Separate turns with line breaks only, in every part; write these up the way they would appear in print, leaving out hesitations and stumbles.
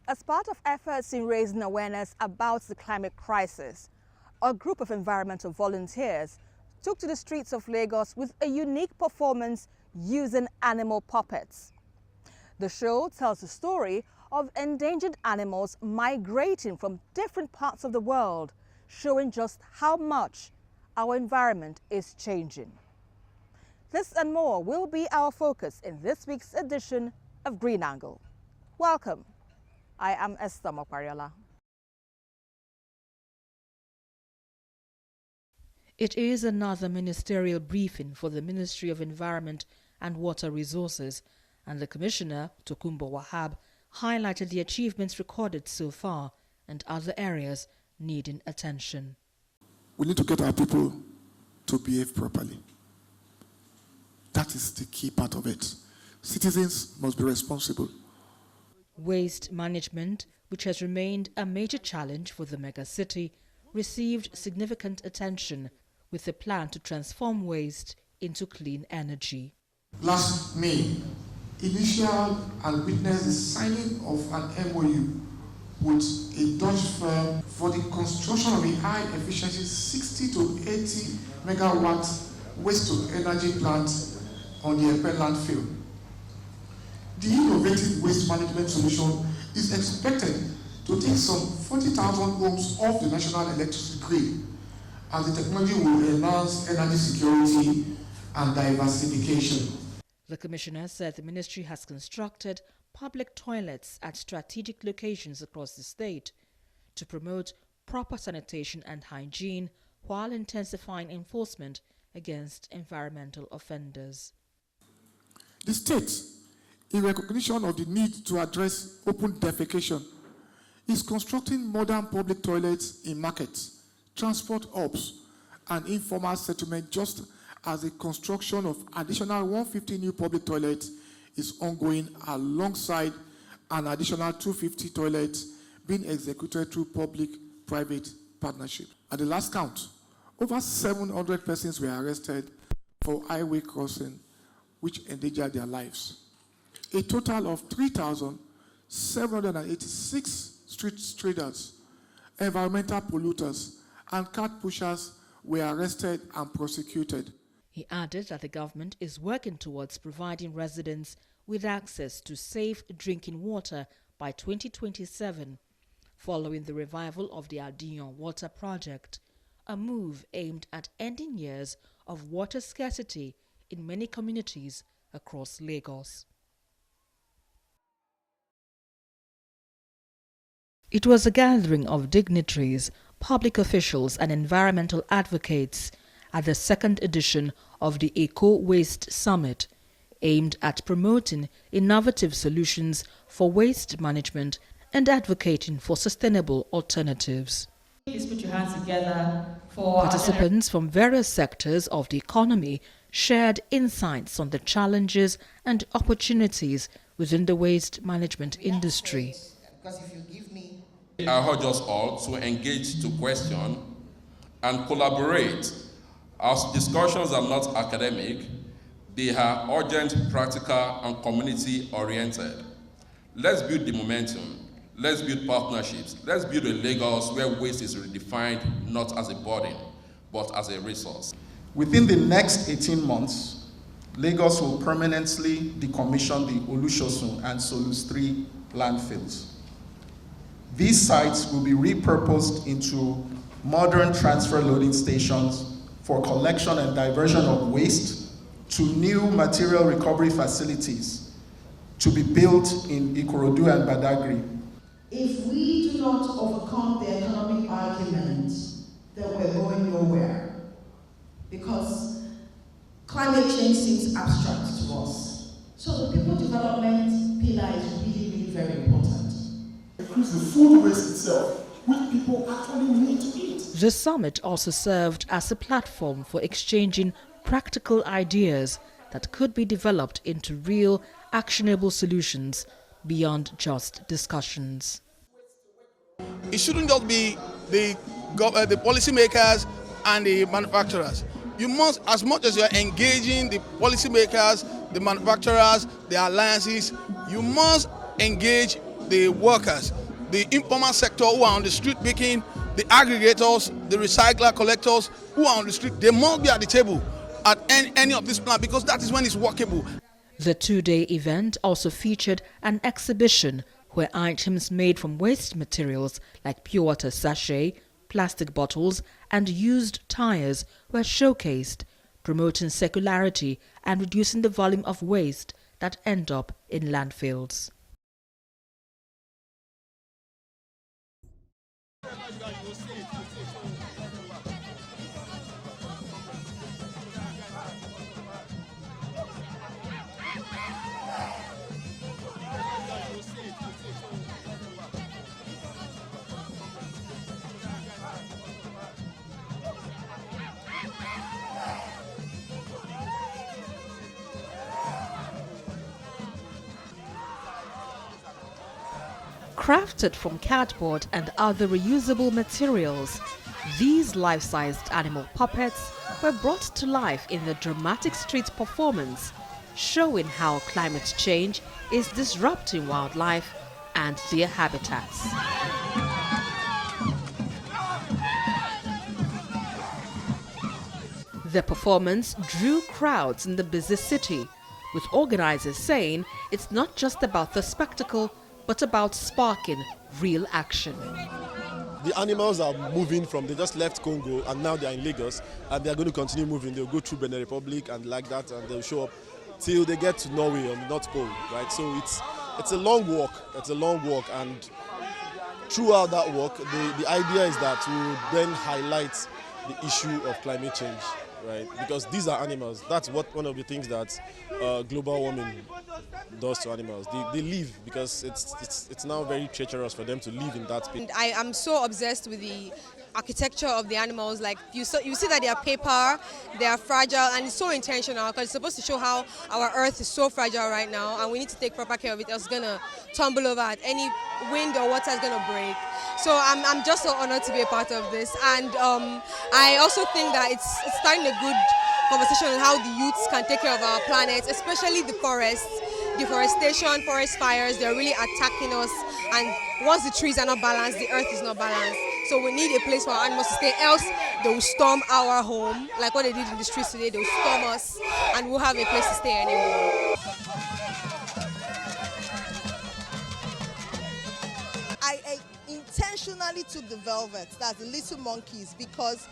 As part of efforts in raising awareness about the climate crisis, a group of environmental volunteers took to the streets of Lagos with a unique performance using animal puppets. The show tells the story of endangered animals migrating from different parts of the world, showing just how much our environment is changing. This and more will be our focus in this week's edition of Green Angle. Welcome. I am Esther Mokwariola. It is another ministerial briefing for the Ministry of Environment and Water Resources, and the Commissioner, Tokunbo Wahab, highlighted the achievements recorded so far and other areas needing attention.
We need to get our people to behave properly. That is the key part of it. Citizens must be responsible.
Waste management, which has remained a major challenge for the megacity, received significant attention with a plan to transform waste into clean energy.
Last May, initial and witnessed the signing of an MOU with a Dutch firm for the construction of a high-efficiency 60 to 80 megawatt waste-to-energy plant on the Epe landfill. The innovative waste management solution is expected to take some 40,000 homes off the national electricity grid, as the technology will enhance energy security and diversification.
The Commissioner said the ministry has constructed public toilets at strategic locations across the state to promote proper sanitation and hygiene while intensifying enforcement against environmental offenders.
The state, in recognition of the need to address open defecation, is constructing modern public toilets in markets, transport hubs, and informal settlement, just as the construction of additional 150 new public toilets is ongoing alongside an additional 250 toilets being executed through public-private partnership. At the last count, over 700 persons were arrested for highway crossing, which endangered their lives. A total of 3,786 street traders, environmental polluters, and cart pushers were arrested and prosecuted.
He added that the government is working towards providing residents with access to safe drinking water by 2027, following the revival of the Adiyon Water Project, a move aimed at ending years of water scarcity in many communities across Lagos. It was a gathering of dignitaries, public officials and environmental advocates at the second edition of the Eco Waste Summit, aimed at promoting innovative solutions for waste management and advocating for sustainable alternatives.
Please put your hands together for
participants from various sectors of the economy shared insights on the challenges and opportunities within the waste management industry.
I urge us all to engage, to question and collaborate. Our discussions are not academic, they are urgent, practical and community oriented. Let's build the momentum, let's build partnerships, let's build a Lagos where waste is redefined not as a burden, but as a resource.
Within the next 18 months, Lagos will permanently decommission the Olusosun and Solus 3 landfills. These sites will be repurposed into modern transfer loading stations for collection and diversion of waste to new material recovery facilities to be built in Ikorodu and Badagry.
If we do not overcome the economic argument, then we're going nowhere, because climate change seems abstract to us. So the people development pillar is really, really very important.
Increase the food waste itself, which people actually need to eat.
The summit also served as a platform for exchanging practical ideas that could be developed into real, actionable solutions beyond just discussions.
It shouldn't just be the policymakers and the manufacturers. You must, as much as you are engaging the policymakers, the manufacturers, the alliances, you must engage the workers, the informal sector who are on the street making, the aggregators, the recycler collectors who are on the street, they must be at the table at any of this plan, because that is when it's workable.
The two-day event also featured an exhibition where items made from waste materials like pure water sachet, plastic bottles and used tires were showcased, promoting circularity and reducing the volume of waste that end up in landfills. Crafted from cardboard and other reusable materials, these life-sized animal puppets were brought to life in a dramatic street performance, showing how climate change is disrupting wildlife and their habitats. The performance drew crowds in the busy city, with organizers saying it's not just about the spectacle, but about sparking real action.
The animals are moving from, they just left Congo and now they're in Lagos, and they're going to continue moving. They'll go through Benin Republic and like that, and they'll show up till they get to Norway on the North Pole, right? So it's a long walk, and throughout that walk, the idea is that we will then highlight the issue of climate change, right? Because these are animals. That's one of the things that global warming does to animals. They live because it's now very treacherous for them to live in that space.
I am so obsessed with the architecture of the animals. Like you see that they are paper, they are fragile, and it's so intentional because it's supposed to show how our earth is so fragile right now, and we need to take proper care of it, else it's gonna tumble over at any wind or water is gonna break. So I'm just so honored to be a part of this, and I also think that it's starting a good conversation on how the youths can take care of our planet, especially the forests. Deforestation, forest fires, they're really attacking us, and once the trees are not balanced, the earth is not balanced. So we need a place for our animals to stay, else they will storm our home, like what they did in the streets today. They will storm us, and we'll have a place to stay anymore.
I intentionally took the velvet, that's the little monkeys, because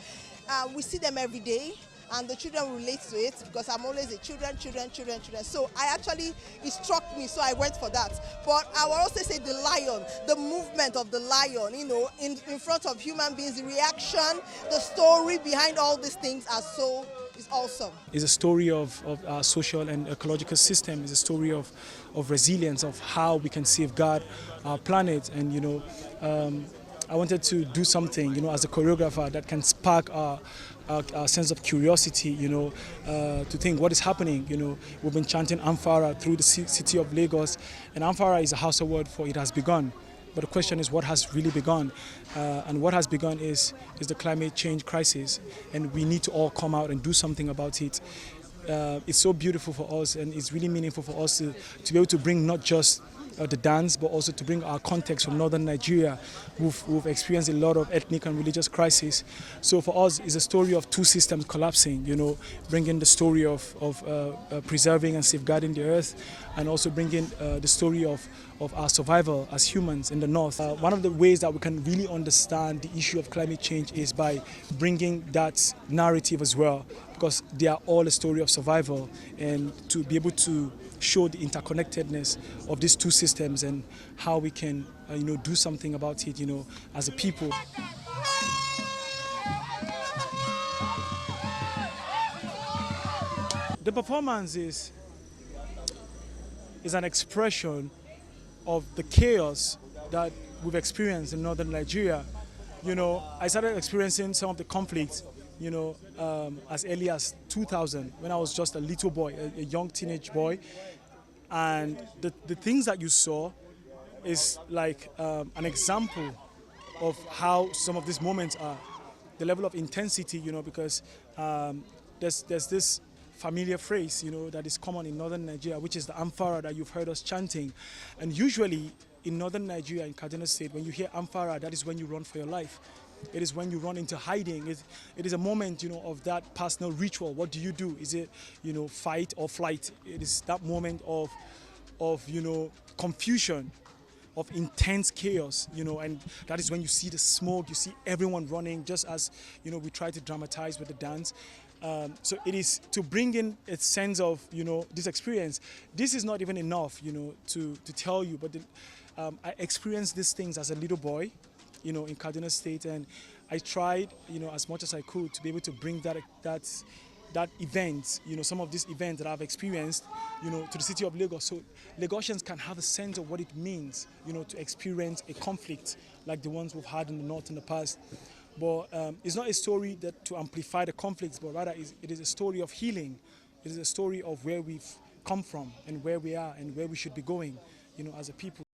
we see them every day. And the children relate to it because I'm always a children. So it struck me, so I went for that. But I will also say the lion, the movement of the lion, you know, in front of human beings, the reaction, the story behind all these things is awesome.
It's a story of our social and ecological system. It's a story of resilience, of how we can safeguard our planet. And, you know, I wanted to do something, you know, as a choreographer that can spark our sense of curiosity, you know, to think what is happening. You know, we've been chanting Amphara through the city of Lagos, and Amphara is a Hausa word for it has begun. But the question is, what has really begun? And what has begun is the climate change crisis, and we need to all come out and do something about it. It's so beautiful for us, and it's really meaningful for us to be able to bring not just the dance, but also to bring our context from northern Nigeria, who've experienced a lot of ethnic and religious crisis. So for us, it's a story of two systems collapsing, you know, bringing the story of preserving and safeguarding the earth, and also bringing the story of our survival as humans in the north. One of the ways that we can really understand the issue of climate change is by bringing that narrative as well, because they are all a story of survival, and to be able to show the interconnectedness of these two systems and how we can, you know, do something about it, you know, as a people. The performance is an expression of the chaos that we've experienced in northern Nigeria. You know, I started experiencing some of the conflicts, you know, as early as 2000, when I was just a little boy, a young teenage boy. And the things that you saw is like an example of how some of these moments are. The level of intensity, you know, because there's this familiar phrase, you know, that is common in northern Nigeria, which is the Amphara that you've heard us chanting. And usually in northern Nigeria, in Kaduna State, when you hear Amphara, that is when you run for your life. It is when you run into hiding. It is a moment, of that personal ritual. What do you do? Is it, fight or flight? It is that moment of confusion, of intense chaos, and that is when you see the smoke, you see everyone running, just as, we try to dramatize with the dance. So it is to bring in a sense of, this experience. This is not even enough, to tell you, but I experienced these things as a little boy, in Kaduna State, and I tried, as much as I could to be able to bring that event, some of these events that I've experienced, to the city of Lagos, so Lagosians can have a sense of what it means, to experience a conflict like the ones we've had in the north in the past. But it's not a story that to amplify the conflicts, but rather it is a story of healing. It is a story of where we've come from and where we are and where we should be going, as a people.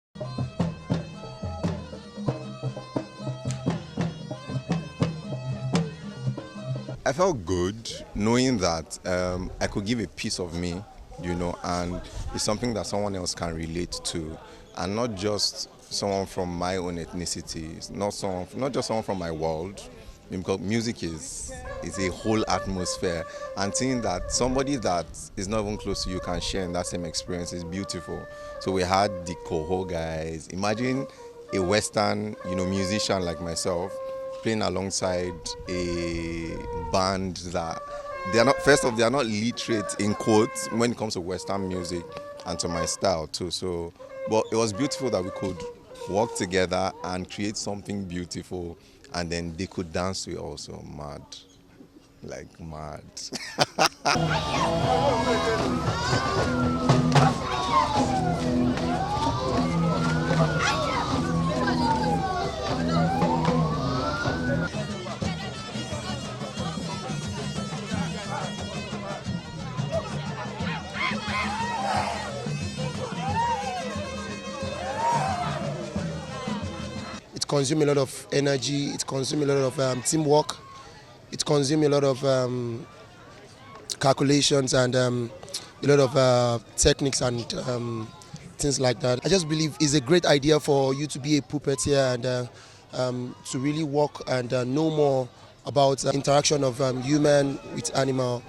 I felt good knowing that I could give a piece of me, and it's something that someone else can relate to, and not just someone from my own ethnicity, not just someone from my world, because music is a whole atmosphere, and seeing that somebody that is not even close to you can share in that same experience is beautiful. So we had the Coho guys. Imagine a Western, musician like myself playing alongside a band that they are not literate in quotes when it comes to Western music and to my style too. So, but it was beautiful that we could work together and create something beautiful, and then they could dance to it also. Mad.
It consumes a lot of energy, it consumes a lot of teamwork, it consumes a lot of calculations and a lot of techniques and things like that. I just believe it's a great idea for you to be a puppeteer and to really work and know more about interaction of human with animal.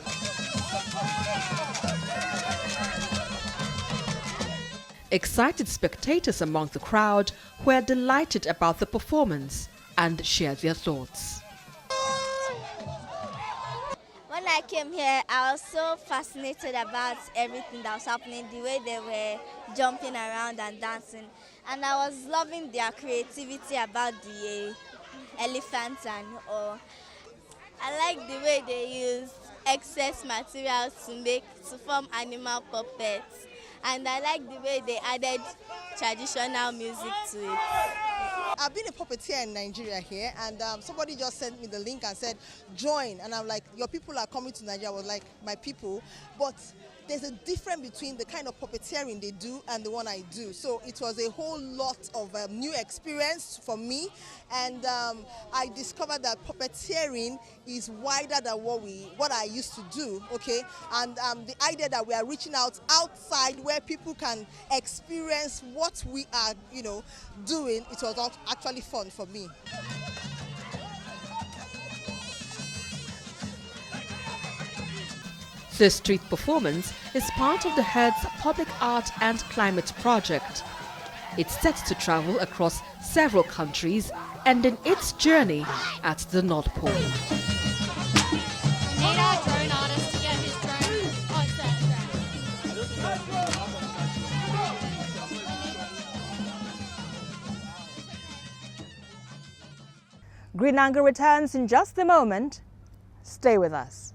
Excited spectators among the crowd were delighted about the performance and shared their thoughts.
When I came here, I was so fascinated about everything that was happening, the way they were jumping around and dancing. And I was loving their creativity about the elephants I like the way they use excess materials to form animal puppets. And I like the way they added traditional music to it.
I've been a puppeteer in Nigeria here, and somebody just sent me the link and said, join. And I'm like, your people are coming to Nigeria. I was like, my people. But there's a difference between the kind of puppeteering they do and the one I do. So it was a whole lot of new experience for me. And I discovered that puppeteering is wider than what I used to do, okay? And the idea that we are reaching out outside where people can experience what we are, doing, it was actually fun for me.
This street performance is part of the Head's Public Art and Climate Project. It's set to travel across several countries, ending its journey at the North Pole.
We need our drone artist to get his drone on set.
Green Angle returns in just a moment. Stay with us.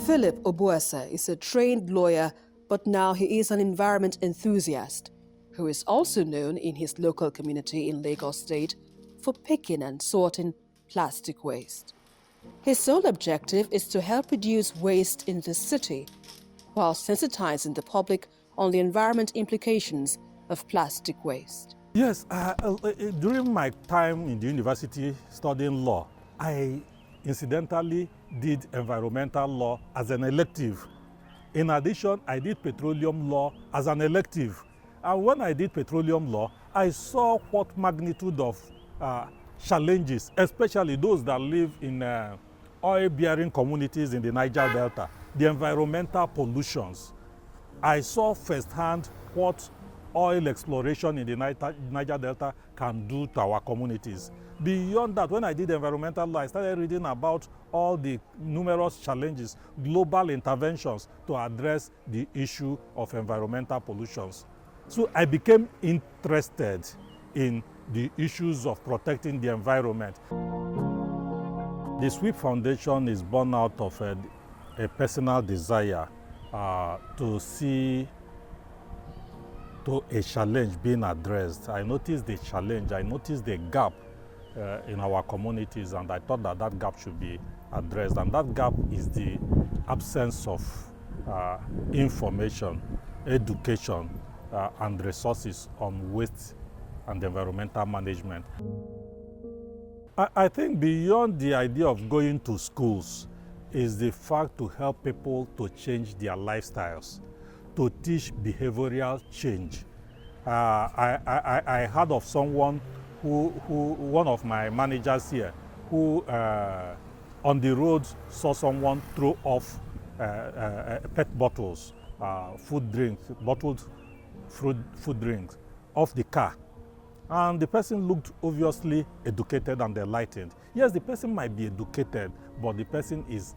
Philip Obuese is a trained lawyer, but now he is an environment enthusiast who is also known in his local community in Lagos State for picking and sorting plastic waste. His sole objective is to help reduce waste in the city while sensitizing the public on the environment implications of plastic waste.
Yes, during my time in the university studying law, I incidentally did environmental law as an elective. In addition, I did petroleum law as an elective. And when I did petroleum law, I saw what magnitude of challenges, especially those that live in oil-bearing communities in the Niger Delta, the environmental pollutions. I saw firsthand what oil exploration in the Niger Delta can do to our communities. Beyond that, when I did environmental law, I started reading about all the numerous challenges, global interventions to address the issue of environmental pollutions. So I became interested in the issues of protecting the environment. The SWEEP Foundation is born out of a personal desire to see to a challenge being addressed. I noticed the challenge, I noticed the gap in our communities, and I thought that that gap should be addressed. And that gap is the absence of information, education, and resources on waste and environmental management. I think beyond the idea of going to schools is the fact to help people to change their lifestyles, to teach behavioral change. I heard of someone one of my managers here, who on the road saw someone throw off pet bottles, food drinks, bottled food drinks off the car. And the person looked obviously educated and enlightened. Yes, the person might be educated, but the person is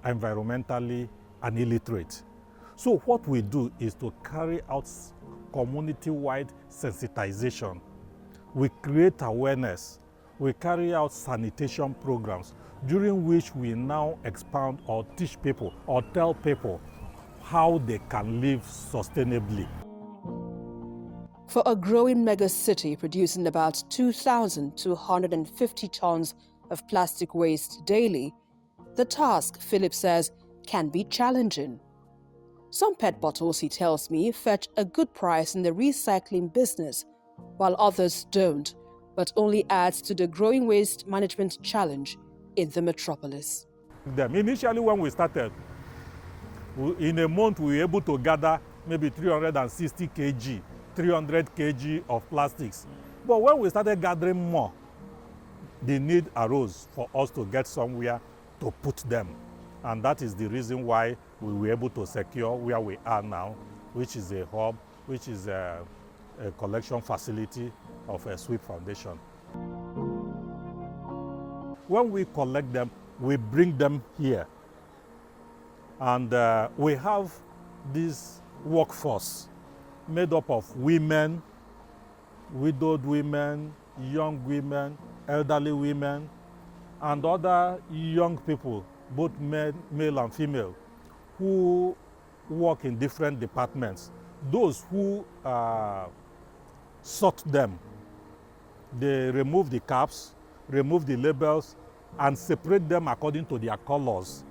environmentally an illiterate. So what we do is to carry out community-wide sensitization. We create awareness. We carry out sanitation programs during which we now expound or teach people or tell people how they can live sustainably.
For a growing megacity producing about 2,250 tons of plastic waste daily, the task, Philip says, can be challenging. Some PET bottles, he tells me, fetch a good price in the recycling business, while others don't, but only adds to the growing waste management challenge in the metropolis.
Initially, when we started, in a month we were able to gather maybe 360 kg, 300 kg of plastics. But when we started gathering more, the need arose for us to get somewhere to put them. And that is the reason why we were able to secure where we are now, which is a hub, which is a collection facility of a SWEEP Foundation. When we collect them, we bring them here. And we have this workforce made up of women, widowed women, young women, elderly women, and other young people, both male and female, who work in different departments. Those who sort them, they remove the caps, remove the labels, and separate them according to their colors.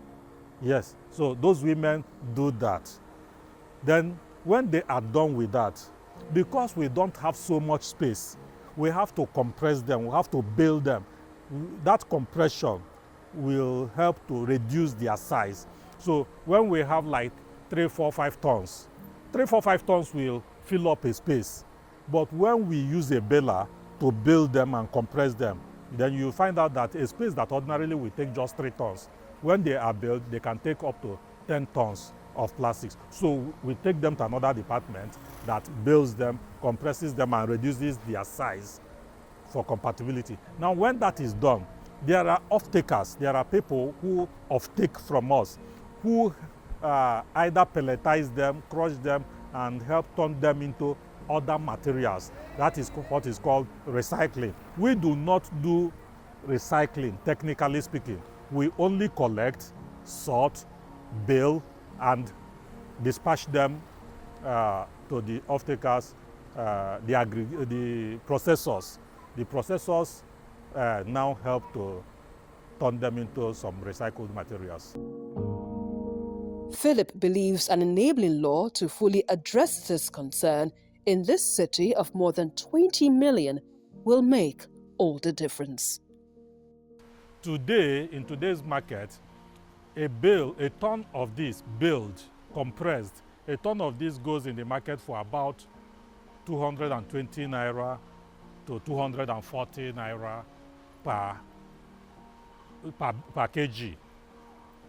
Yes, so those women do that. Then when they are done with that, because we don't have so much space, we have to compress them, we have to build them. That compression will help to reduce their size. So when we have like 3, 4, 5 tons, 3, 4, 5 tons will fill up a space. But when we use a baler to build them and compress them, then you find out that a space that ordinarily will take just 3 tons, when they are built, they can take up to 10 tons of plastics. So we take them to another department that builds them, compresses them, and reduces their size for compatibility. Now, when that is done, there are off-takers. There are people who off-take from us, who either pelletize them, crush them, and help turn them into other materials. That is what is called recycling. We do not do recycling, technically speaking. We only collect, sort, bale, and dispatch them to the off-takers, the processors. The processors now help to turn them into some recycled materials.
Philip believes an enabling law to fully address this concern in this city of more than 20 million will make all the difference.
Today, in today's market, a ton of this baled, compressed, a ton of this goes in the market for about 220 naira to 240 naira per kg.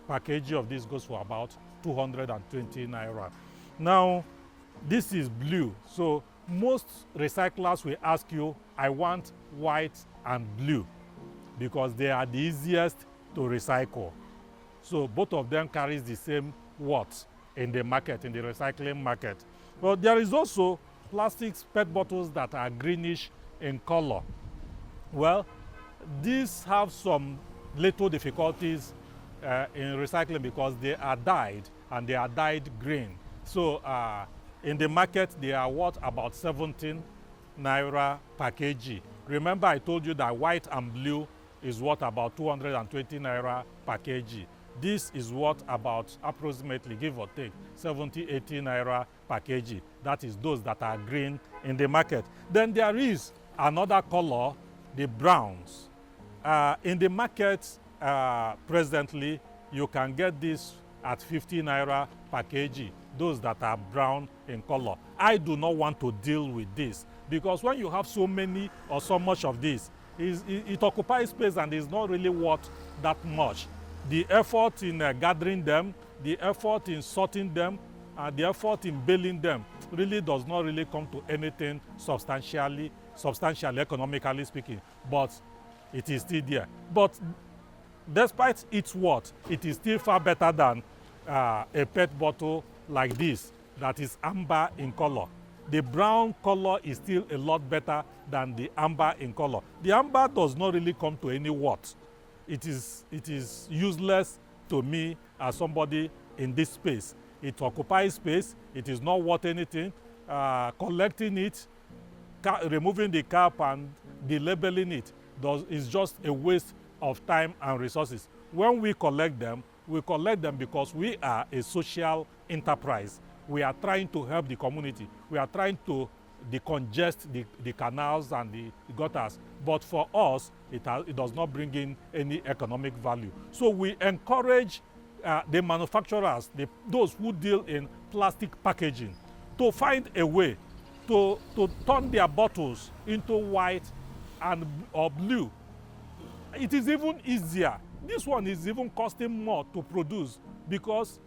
Per kg of this goes for about 220 naira. Now, this is blue. So most recyclers will ask you, I want white and blue, because they are the easiest to recycle. So both of them carries the same worth in the market, in the recycling market. But there is also plastic PET bottles that are greenish in color. Well, these have some little difficulties in recycling because they are dyed, and they are dyed green. So in the market, they are worth about 17 naira per kg. Remember, I told you that white and blue is worth about 220 naira per kg. This is worth about approximately, give or take, 70, 80 naira per kg. That is those that are green in the market. Then there is another color, the browns. In the market presently, you can get this at 50 naira per kg, those that are brown in color. I do not want to deal with this, because when you have so many or so much of this, it occupies space and is not really worth that much. The effort in gathering them, the effort in sorting them, and the effort in baling them really does not really come to anything substantial, economically speaking, but it is still there. But despite its worth, it is still far better than a PET bottle like this that is amber in color. The brown color is still a lot better than the amber in color. The amber does not really come to any worth. It is useless to me as somebody in this space. It occupies space. It is not worth anything. Collecting it, removing the cap and delabeling it is just a waste of time and resources. When we collect them because we are a social enterprise. We are trying to help the community. We are trying to decongest the canals and the gutters. But for us, it does not bring in any economic value. So we encourage the manufacturers, those who deal in plastic packaging, to find a way to turn their bottles into white or blue. It is even easier. This one is even costing more to produce because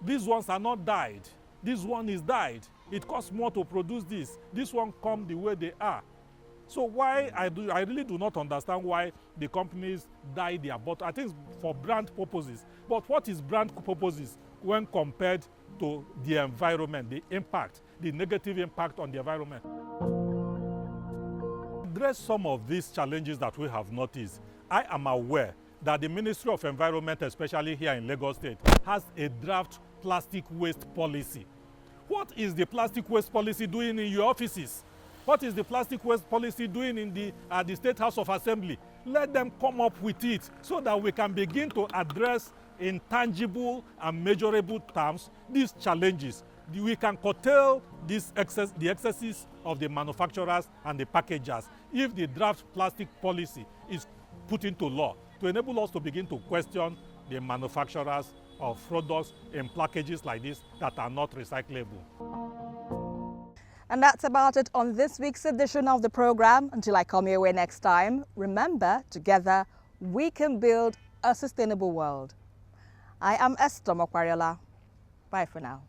these ones are not dyed. This one is dyed. It costs more to produce this. This one come the way they are. So why I really do not understand why the companies dye their bottle. I think it's for brand purposes. But what is brand purposes when compared to the environment, the impact, the negative impact on the environment? Address some of these challenges that we have noticed. I am aware that the Ministry of Environment, especially here in Lagos State, has a draft plastic waste policy. What is the plastic waste policy doing in your offices? What is the plastic waste policy doing in the State House of Assembly? Let them come up with it so that we can begin to address in tangible and measurable terms these challenges. We can curtail the excesses of the manufacturers and the packagers if the draft plastic policy is put into law to enable us to begin to question the manufacturers of products in packages like this that are not recyclable.
And that's about it on this week's edition of the program. Until I come your way next time, remember, together we can build a sustainable world. I am Esther Mokwariola. Bye for now.